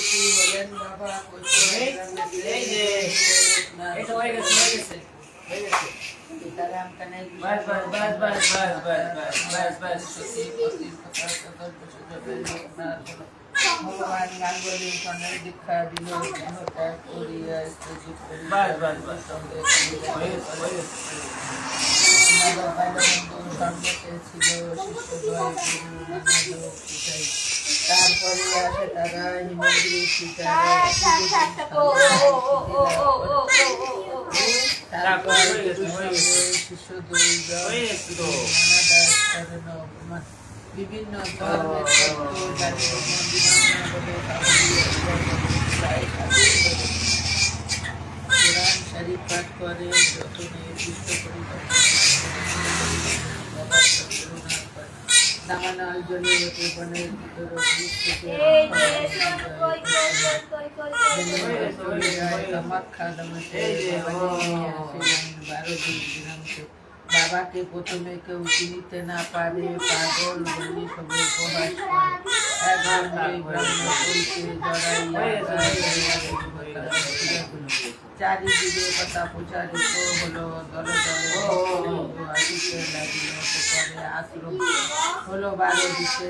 কচি হলেন বাবা কচি সীতারাম কানে ভগবান গাঙ্গুলি কনের দীক্ষা দিল ত্যাগ করিয়া সর্বতে ছিল শিষ্যদ্বয় গুরু নানা যোগ শিখাই। তারপরে আসে তারা হিমগিরি শিষ্য বিভিন্ন ধর্মের কোরআন শরীফ পাঠ করে যতনে বিষ্ট দামানাল জলে বনের বাবাকে প্রথমে কেউ চিনিতে না পারে পাগল বলি সবে উপহাস চারিদিকে কথা প্রচারিত হলো দলে দলে আসিতে লাগিল পরে আশ্রম হলো 12 দিকে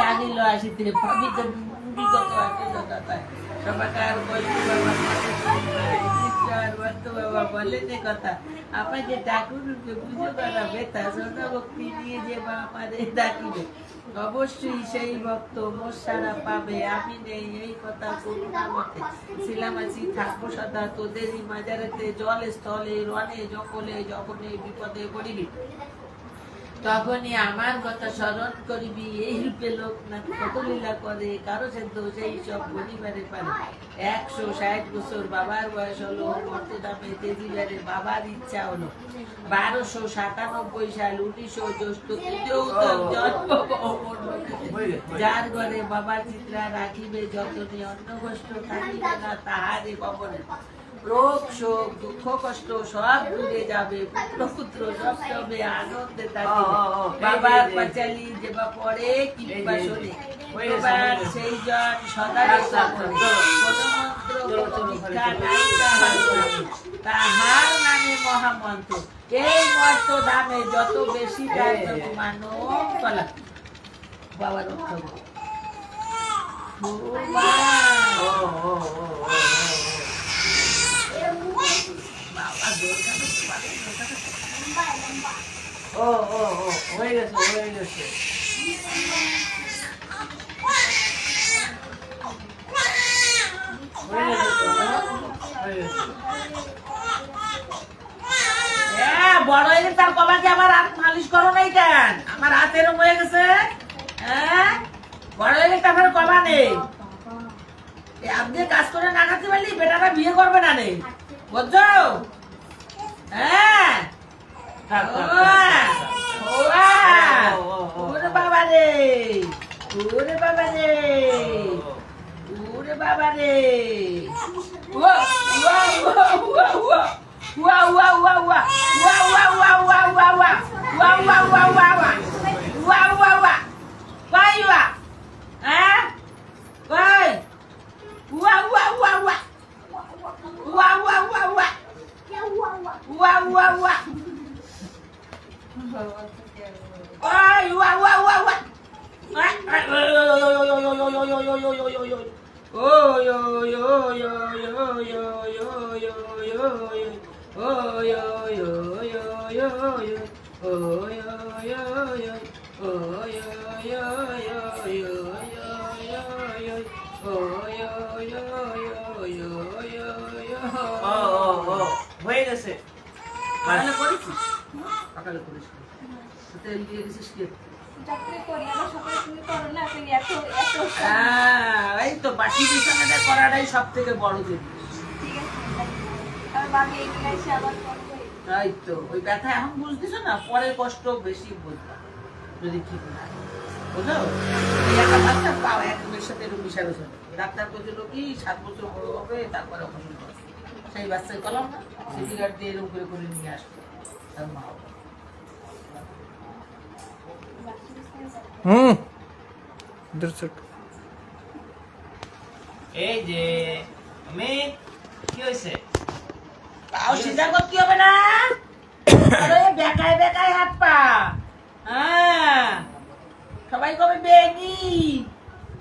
লাগিল আসিতে ভাবিতে বিগত সবাকার বাবা বলেন কথা আপনাকে ঠাকুরকে পুজো করা বেতা সোনা ভক্তি নিয়ে যে মা আমাদের ডাকিবে অবশ্যই সেই ভক্ত মোর সারা পাবে। আমি নেই এই কথা করুণা মতে ছিলাম আছি থাকবো সদা তোদেরই মাজারেতে জলে স্থলে রণে জঙ্গলে যখনই বিপদে পড়িবি তখনই আমার কথা স্মরণ করিবি। এই রূপে লোকনাথ কত লীলা করে কারো সেদ্ধ সেই সব গরিবারে পারে। 160 বছর বাবার বয়স হলো মর্তে দামে তেজিবারে বাবার ইচ্ছা হলো 1297 সাল 19 জ্যৈষ্ঠ তৃতীয় জন্ম যার ঘরে বাবার চিত্রা রাখিবে যতনে অন্য কষ্ট থাকিবে না তাহারে কবরে রোগ শোক দুঃখ কষ্ট সব দূরে যাবে পুত্র পুত্র সব সবে আনন্দে থাকিবে। বাবার পাঁচালি যেবা পড়ে কিংবা শোনে সেই জন সদা কোন মন্ত্র ভিক্ষা নাই তাহার নামে মহামন্ত্র। এই মন্ত্র দামে যত বেশি দেয় তত মানব কলা বাবার অর্থ হয়ে গেছে হয়ে গেছে বড় হয়ে গেছে তার কবাকে আমার হাত মালিশ করো নাই কেন? আমার হাত এরম হয়ে গেছে। হ্যাঁ বড় হয়ে গেছে আমার কবা নেই। আপনি কাজ করে না খাতে পারলি বেটারা বিয়ে করবে না নেই বুঝছো? হ্যাঁ ওরে বাবা রে ওরে বাবা রে ওরে বাবা রে হয়ে গেছে সকালে করেছিস সকালে করিস তেল দিয়ে দিছিস কি এই তো বাকি বিছানাটা করাটাই সব থেকে বড় জিনিস। তাই তো ওই ব্যথা এখন বুঝতেছ না পরে কষ্ট বেশি বুঝবা যদি ঠিক না বুঝো। একটা বাচ্চা পাও একজনের সাথে এরকম মিশা গেছে ডাক্তার বলছিল কি 7 বছর বড় হবে তারপরে অপারেশন করবে। সেই বাচ্চাই কলাম না সিটি গার্ড দিয়ে এরকম করে করে নিয়ে আসবে তার মা दर्शक এই যে মেয়ে কি হয়েছে? পাও সিধা করতে হবে না। আরে বেকায় বেকায় হাত পা। হ্যাঁ, সবাই কবে বেগি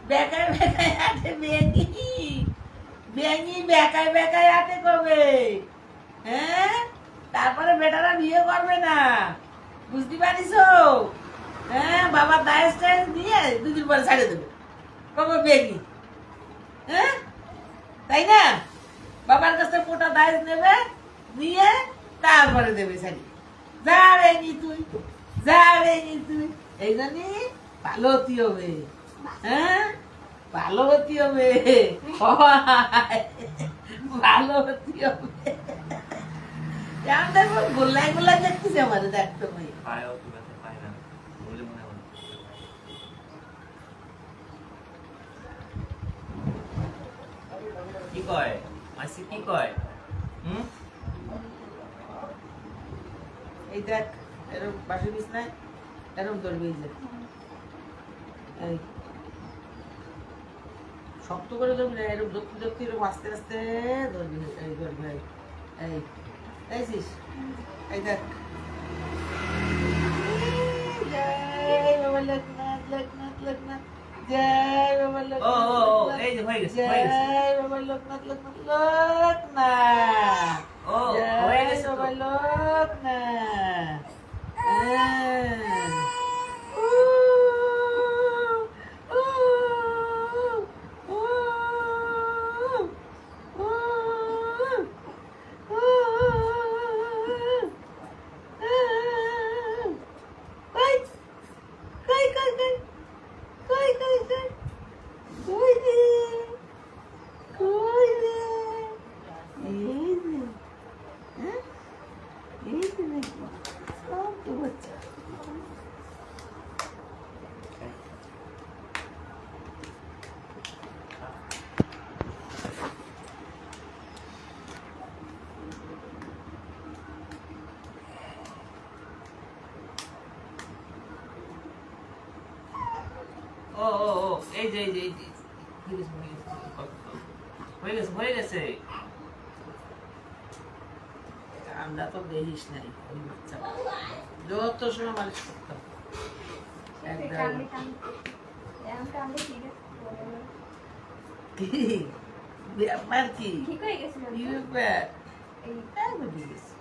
বেকায় বেকায় হাতে বেগি বেগি বেকায় বেকায় হাতে কবে? হ্যাঁ, তারপরে বেটারা বিয়ে করবে না, বুঝতে পারিস? হ্যাঁ, বাবা দায়েস টায়েস দিয়ে দুদিন পরে ছাড়ে দেবে, কবে বেগি। হ্যাঁ, তাই না? বাবার কাছে পোটা দায়েস নেবে, নিয়ে তারপরে দেবে শাড়ি। যাবেনি তুই, যাবেনি তুই, এই জন্যই ভালো হতে হবে। হ্যাঁ, ভালো হতে হবে, ভালো হতে হবে। আমি দেখবো গোল্লাই গোল্লাই দেখতেছি, আমাদের দেখতো ভাই। পায়ও তো ব্যথা পায় না বলে মনে হয়। কি কয় মাসি, কি কয়? এই দেখ, এরকম পাশে বিছনায় এরকম ধরবি, এই যে এই শক্ত করে ধরবি না, এরকম ধরতে ধরতে এরকম আস্তে আস্তে ধরবি, এই ধরবি, এই এইছিস, এই দেখ। জয় বাবা লোকনাথ, লোকনাথ, লোকনাথ, জয় বাবা ও লোকনাথ, ও ও, এই যে হয়ে গেছে, হয়ে গেছে। জয় বাবা লোকনাথ, লোকনাথ, লোকনাথ, ও হয়ে জয় গেছে তো। বাবা লোকনাথ। হ্যাঁ। ও ও ও, এই যে এই যে এই যে হয়ে গেছে, হয়ে গেছে। আমরা তো দেখিস নাই ওই বাচ্চাটা, যত সময় মালিশ করতাম একদম। কি ব্যাপার, কি কি ব্যাপার? একদম ঠিক আছে।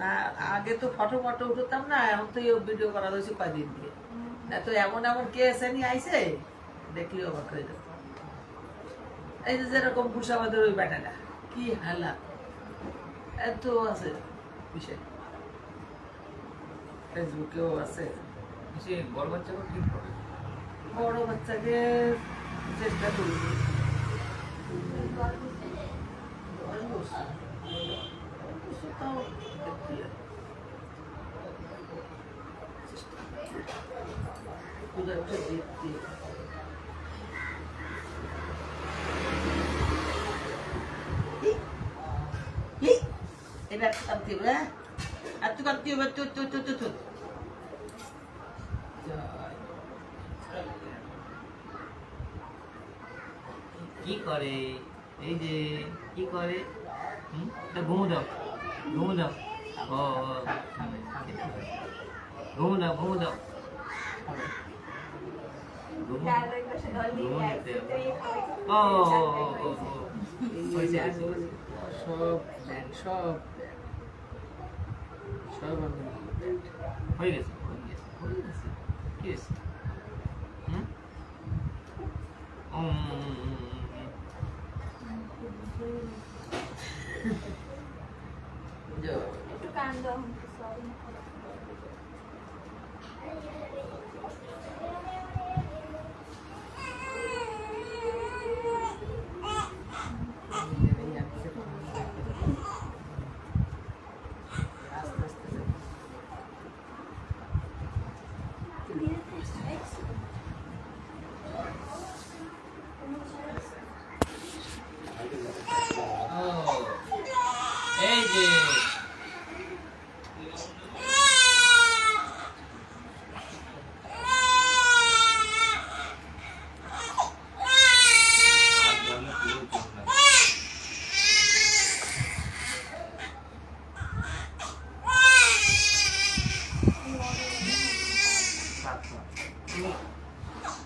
না, আগে তো ফটো ফটো উঠতাম না, এখন তো ভিডিও করা হয়েছে কয়দিন দিয়ে। না তো এমন এমন কেস এনে আইছে, দেখলি অবাক হয়ে যাবে। এই যে যেরকম খুশাবাদের ওই ব্যাটাটা, কি হালাত, এত আছে বিষয়, ফেসবুকেও আছে। সে বড় বাচ্চাকে ঠিক করে। বড় বাচ্চাকে চেষ্টা করবি। 10 বছর। 10 বছর তাও দেখতে লাগে। কোথায় বসে দেখতে। এবার কাঁদতে হবে, হ্যাঁ? আর তুই কাঁদতে হবে, তুই। কি করে? এই যে কি করে? ঘুমো দাও, ঘুমো দাও। ও ঘুমো দাও, ঘুমো দাও। ও হয়েছে, সব দেন, সব সব আমি হয়ে গেছে, হয়ে গেছে, হয়ে গেছে। কি হয়েছে? একটু কান দাও, সরি।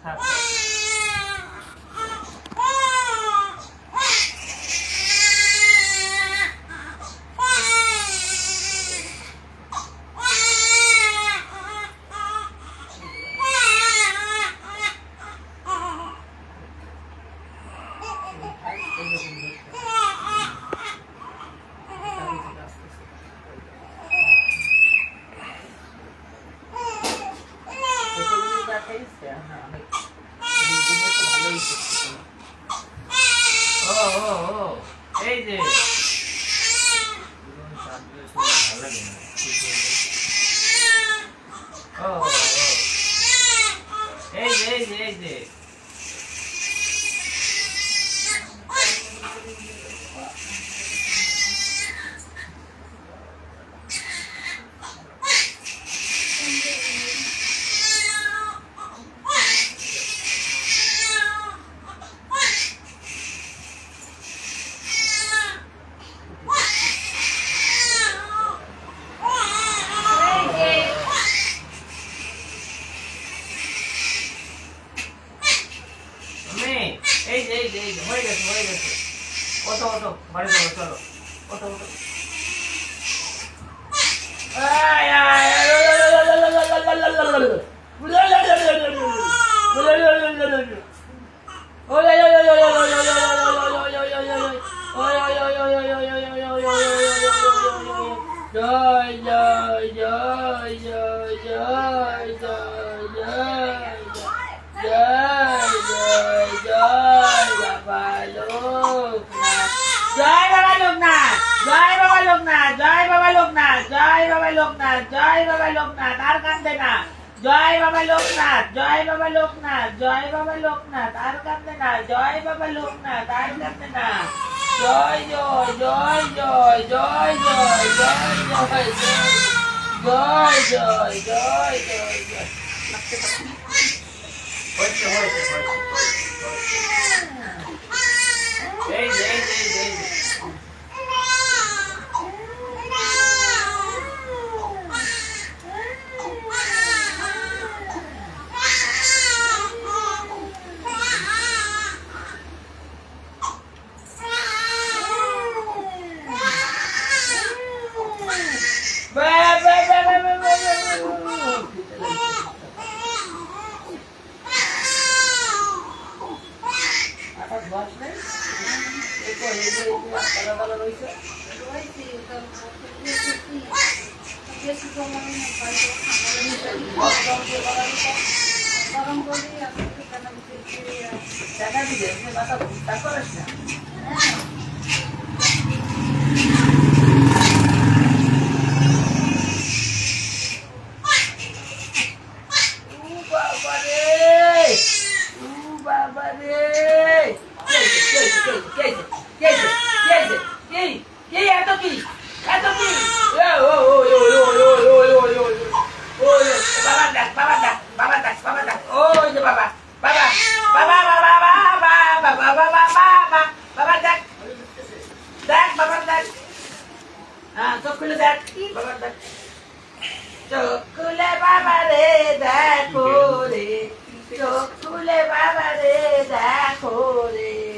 থাক। ও ও ও এই যে ভালো লাগে না। ও ও এই যে এই যে এই যে এই যে এই যে এই যে হয়ে গেছে হয়ে গেছে। ওঠো ওঠো বাড়ি যাবো চলো ওঠো ওঠো। জয় জয় জয় জয় জয় জয় জয় জয় জয় জয় বাবা লোকনাথ। জয় বাবা লোকনাথ জয় বাবা লোকনাথ জয় বাবা লোকনাথ জয় বাবা লোকনাথ জয় বাবা লোকনাথ। আর কান্দে না। জয় বাবা লোকনাথ জয় বাবা লোকনাথ জয় বাবা লোকনাথ। আর কান্দে না। জয় বাবা লোকনাথ আর কান্দে না। জয় জয় জয় জয় জয় জয় জয় জয় জয় জয় জয় জয় জয়। হয়েছে হয়েছে এই যে এই যে এই যে এই যে চোখুলে বাবা রে দেখো রে চোখুলে বাবা রে দেখো রে